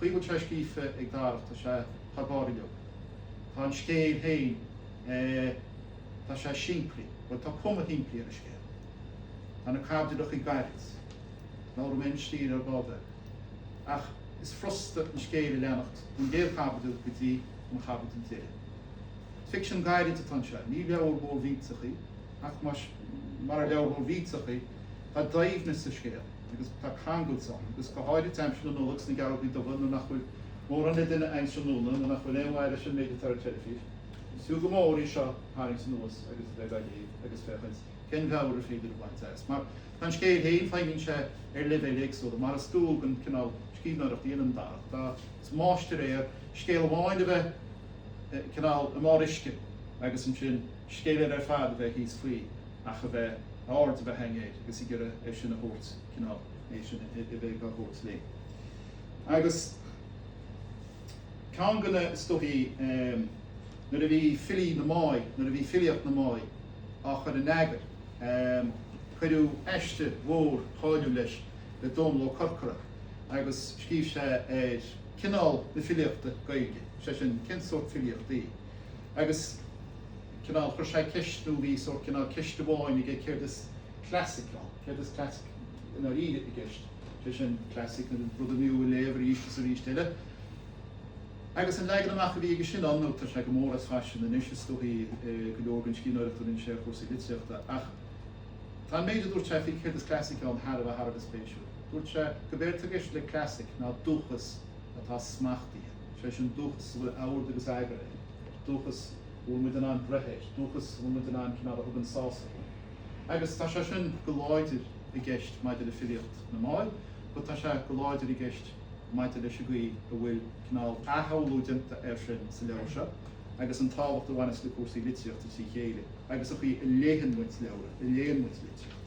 chuigh sé scífa ag Darach tá sé chabáí leog. Tá an scéal hain tá sé siimplí, bhil tá cuma himplí ar a scéal. Tá na cabdiach i gairid, ná mén stír ar báda. Ach is frosta an scéal leannacht, an géal cabdiach gotí an cabdiach an tíre. Fic sin gairid atá sé, ní leabhar bó vísachaí, ach mar a leabhar bó vísachaí, tá daomhna sa scéal, agus tá cangúil san, agus go háidir tam sin an nólagus na garabí do bhna nach chuil mór an duine ein sin nóla, na nach chuil éhhair sin méid tar telefís. Sú go mór í seo háing san nólas agus bheith agus fechans, cén bheabhar a féidir bhaint eis. Mar tan scéal hain fáinginn sé ar levéil éagsúla, mar a stúl gan cinál scíbnarach díanam Darach. Tá is máiste réir scéal bháin a bheith cinál amárisce agus an sin scéile ar fad a bheith híos faoi ach a bheith áard a bheith hangéid agus i gur é sin a hort cinál é sin i bheith go hort lé. Agus can gona stohí nuair a bhí Filí na Máighe, nuair a bhí Filíocht na Máighe ach chuir an aige chuidiú eiste mhór cháiliú leis le Dónall Ó Corcra agus scíobh sé ar cinál na Filíochta gaige, sé sin cin sort Filíochtaí. Agus cinál chuir sé ceistú bhí sort cinál ceiste bháin i gcéir this classicál, céir this classic in ar iad i gceist, sé sin classic na brud miú léomh ístas a rísteile. Agus an legan amach a bhí go sin annúta sé go mór as fashion na isise stohí go leorgann cíóireachtar in sé chusa litseachta ach tá méidir dúirt sé fi chéir this classicál an Harh a Harh spéisiú. Dúirt sé go bhéir tuis le classic ná dúchas atá smachtaí, sé sin dúchas bhfuil ábhar agus aige é, dúchas bhfuil muid an brehéid, dúchas bhfuil muid an cinál a thugann sása. Agus tá sé sin go láidir i gceist maidir le Filíocht na Máighe, go tá sé go láidir i gceist maidir leis a gaí a bhfuil cinál athóúidenta ar sin sa leabhar seo, agus an táhacht a bhaine le cuasaí litseachta sí chéile, agus a chuí i léhan muid leabhar, i léhan muid litseachta.